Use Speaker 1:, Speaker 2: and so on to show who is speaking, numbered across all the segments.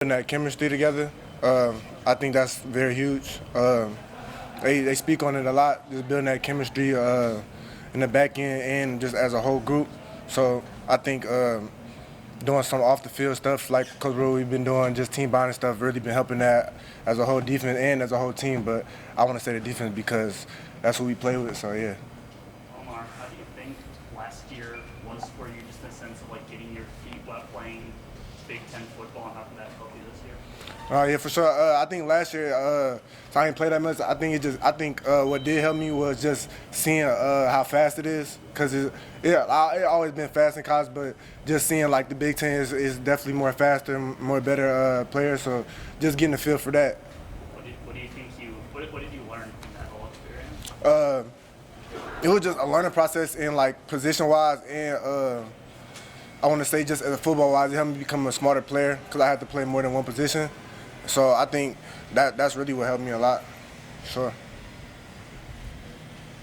Speaker 1: Putting that chemistry together, I think that's very huge. They speak on it a lot, just building that chemistry in the back end and just as a whole group. So I think doing some off the field stuff like Coach Rule we've been doing, just team bonding stuff, really been helping that as a whole defense and as a whole team. But I want to say the defense because that's who we play with. So yeah.
Speaker 2: Omar, how do you think last year was for you, just in a sense of like getting your feet wet playing Big Ten football, and how can that help you this year?
Speaker 1: Yeah, for sure. I think last year, so I didn't play that much. I think what did help me was just seeing how fast it is, cause it always been fast in college, but just seeing like the Big Ten is definitely more faster, more better players. So just getting a feel for that.
Speaker 2: What do you think what did you learn from that whole experience?
Speaker 1: It was just a learning process in like position wise and. I want to say just as a football-wise, it helped me become a smarter player because I had to play more than one position. So I think that's really what helped me a lot. Sure.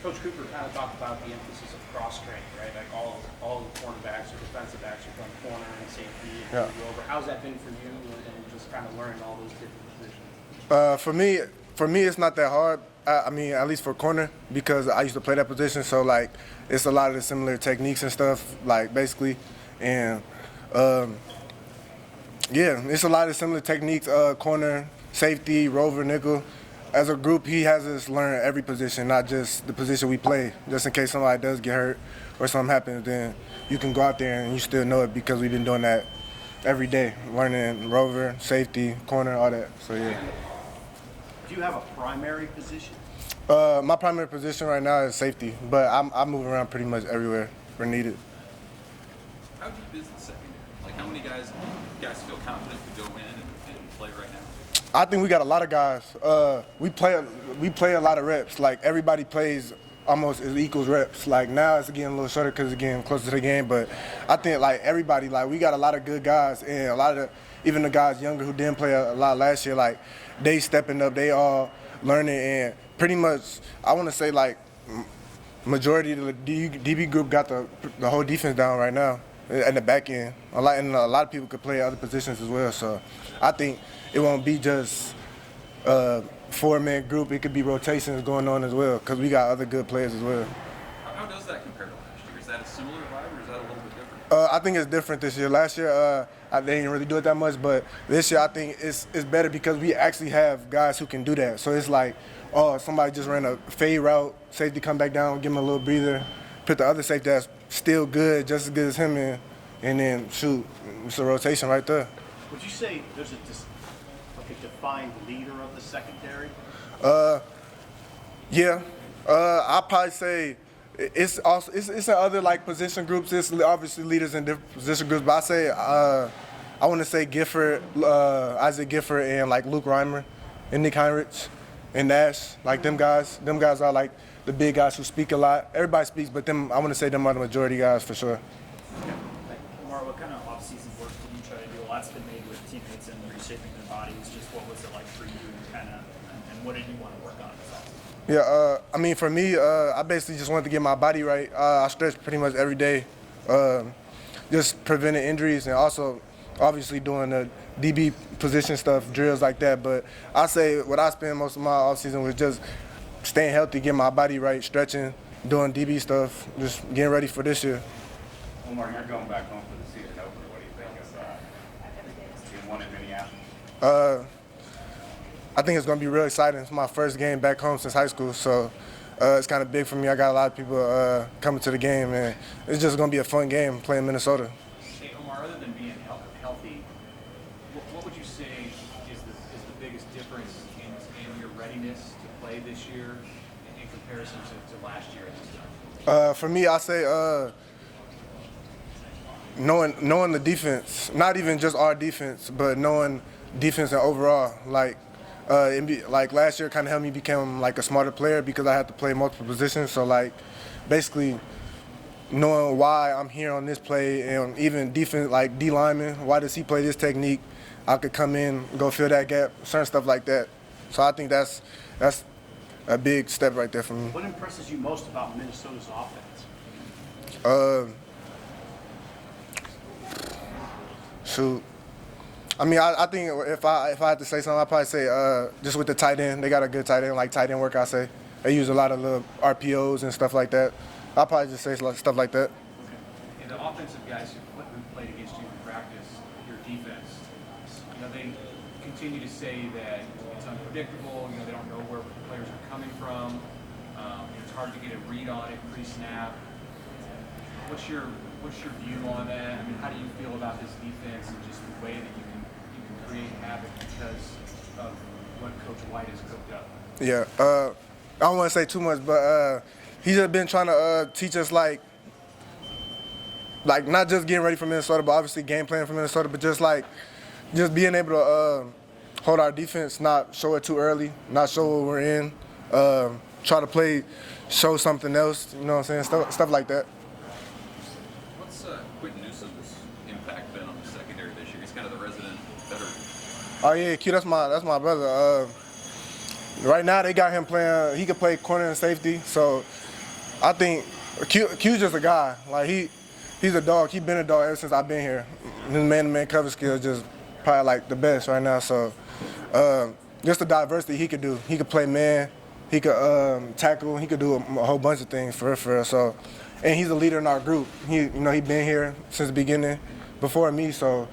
Speaker 3: Coach Cooper kind of talked about the emphasis of cross-training, right? Like all the cornerbacks or defensive backs are from corner and safety and over. How's that been for you and just kind of learning all those different positions?
Speaker 1: For me, it's not that hard. I mean, at least for corner, because I used to play that position. So like, it's a lot of the similar techniques and stuff. Like basically. And it's a lot of similar techniques, corner, safety, rover, nickel. As a group, he has us learn every position, not just the position we play. Just in case somebody does get hurt or something happens, then you can go out there and you still know it because we've been doing that every day, learning rover, safety, corner, all that. So, yeah.
Speaker 3: Do you have a primary position?
Speaker 1: My primary position right now is safety, but I move around pretty much everywhere where needed.
Speaker 4: How deep is the secondary? Like, how many guys feel confident to go in and play right now?
Speaker 1: I think we got a lot of guys. We play a lot of reps. Like everybody plays almost as equals reps. Like now it's getting a little shorter because it's getting closer to the game. But I think like everybody, like we got a lot of good guys and a lot of even the guys younger who didn't play a lot last year. Like they stepping up. They all learning and pretty much I want to say like majority of the DB group got the whole defense down right now. At the back end, a lot of people could play other positions as well. So I think it won't be just a four-man group. It could be rotations going on as well because we got other good players as well.
Speaker 4: How does that compare to last year? Is that a similar vibe or is that a little bit different?
Speaker 1: I think it's different this year. Last year, they didn't really do it that much, but this year I think it's better because we actually have guys who can do that. So it's like, somebody just ran a fade route, safety come back down, give him a little breather, put the other safety that's still good, just as good as him in, and then shoot. It's a rotation right there.
Speaker 3: Would you say there's a defined leader of the secondary?
Speaker 1: Yeah. I'd probably say it's in other like position groups. It's obviously leaders in different position groups, but I say I want to say Gifford, Isaac Gifford, and like Luke Reimer, and Nick Heinrich, and Nash. Like them guys are like the big guys who speak a lot. Everybody speaks, but them I want to say them are the majority guys for sure.
Speaker 2: Omar, what kind of off-season work did you try to do? A lot's been made with teammates and reshaping their bodies. Just what was it like for you, and what did you want to work on this offseason?
Speaker 1: Yeah, I mean, for me, I basically just wanted to get my body right. I stretch pretty much every day, just preventing injuries and also obviously doing the DB position stuff, drills like that. But I say what I spent most of my offseason was just staying healthy, getting my body right, stretching, doing DB stuff, just getting ready for this year.
Speaker 5: Omar, you're going back home for the season opener. What do you think of being one in Minneapolis?
Speaker 1: I think it's going to be real exciting. It's my first game back home since high school, so it's kind of big for me. I got a lot of people coming to the game, and it's just going to be a fun game playing Minnesota.
Speaker 3: Hey, Omar, other than being healthy, what would you say is the biggest difference in your readiness to play this year in comparison to last year at this time?
Speaker 1: For me, I say knowing the defense, not even just our defense, but knowing defense and overall. Like last year, kind of helped me become like a smarter player because I had to play multiple positions. So like, basically, knowing why I'm here on this play and even defense like D lineman, why does he play this technique? I could come in, go fill that gap, certain stuff like that. So I think that's a big step right there for me.
Speaker 3: What impresses you most about Minnesota's offense?
Speaker 1: Shoot. I mean, I think if I had to say something, I'd probably say just with the tight end, they got a good tight end, like tight end work. I say they use a lot of little RPOs and stuff like that. I'll probably just say stuff like that.
Speaker 3: Okay. And the offensive guys who played against you in practice, your defense, they continue to say that it's unpredictable. They don't know where players are coming from. It's hard to get a read on it pre-snap. What's your view on that? I mean, how do you feel about this defense and just the way that you can create havoc because of what Coach White has cooked up?
Speaker 1: Yeah, I don't want to say too much, but he's just been trying to teach us like not just getting ready for Minnesota, but obviously game plan for Minnesota, but just being able to hold our defense, not show it too early, not show what we're in, try to show something else. You know what I'm saying? Stuff like that.
Speaker 4: What's Quinton Newsome's impact been on the secondary this year? He's kind of the resident veteran.
Speaker 1: Oh yeah, Q, that's my brother. Right now they got him playing. He could play corner and safety. So I think Q's just a guy. Like he's a dog. He's been a dog ever since I've been here. His man-to-man cover skills just probably like the best right now. So just the diversity he could do. He could play man. He could tackle. He could do a whole bunch of things for real. So, and he's a leader in our group. He been here since the beginning, before me. So,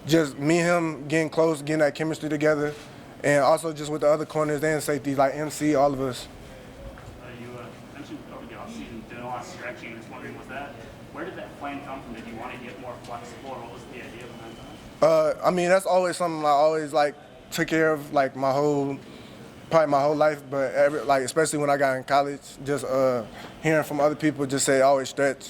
Speaker 1: just me and him getting close, getting that chemistry together, and also just with the other corners and safeties like MC, all of us.
Speaker 6: You mentioned over the offseason doing a lot of stretching. I was wondering, where did that plan come from? Did you want to get more flexible, or what was the idea behind that?
Speaker 1: I mean, that's always something I always took care of probably my whole life, but especially when I got in college, just hearing from other people just say always stretch.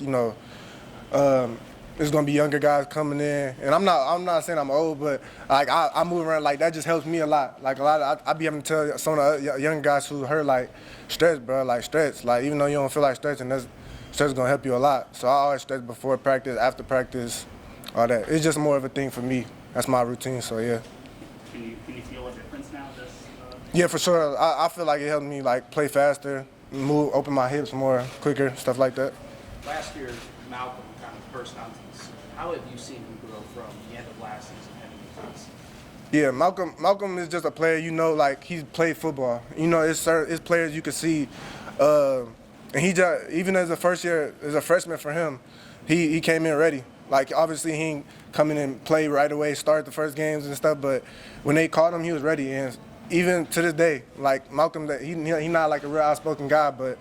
Speaker 1: There's gonna be younger guys coming in, and I'm not saying I'm old, but I move around that just helps me a lot. I be having to tell some of the young guys who hurt stretch, bro, stretch. Even though you don't feel like stretching, stretch gonna help you a lot. So I always stretch before practice, after practice, all that. It's just more of a thing for me. That's my routine. So yeah.
Speaker 6: Can you feel a difference now?
Speaker 1: Yeah, for sure. I feel like it helped me play faster, open my hips more quicker, stuff like that.
Speaker 7: Last year, Malcolm kind of burst onto the scene. How have you seen him grow from the end of last season heading into this season?
Speaker 1: Yeah, Malcolm is just a player. He's played football. It's players you can see, and he just even as a freshman for him, he came in ready. Obviously he ain't come in and play right away, start the first games and stuff, but when they called him, he was ready. And even to this day, Malcolm, he not a real outspoken guy, but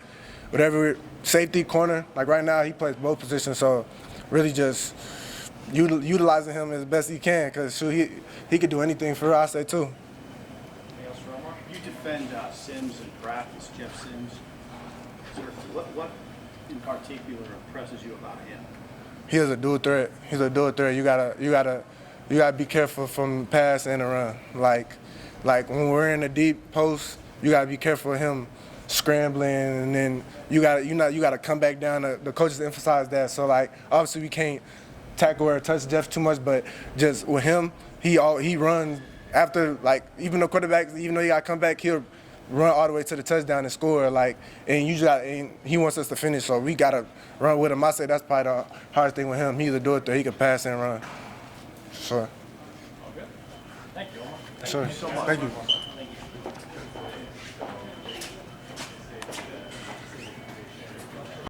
Speaker 1: whatever safety, corner, right now he plays both positions. So really just utilizing him as best he can, because he could do anything for real, I say too.
Speaker 7: Anything else for Omar? You defend Sims in practice, Jeff Sims. What in particular impresses you about him?
Speaker 1: He is a dual threat. He's a dual threat. You gotta be careful from pass and the run. When we're in the deep post, you gotta be careful of him scrambling, and then you gotta come back down. The coaches emphasize that. So obviously we can't tackle or touch Jeff too much, but just with him, he runs after even the quarterback, even though he gotta come back, he'll run all the way to the touchdown and score. And he wants us to finish, so we gotta run with him. I say that's probably the hardest thing with him. He's a dual threat. He can pass and run. Sure.
Speaker 2: Thank you, Omar.
Speaker 1: Sure. Thank you.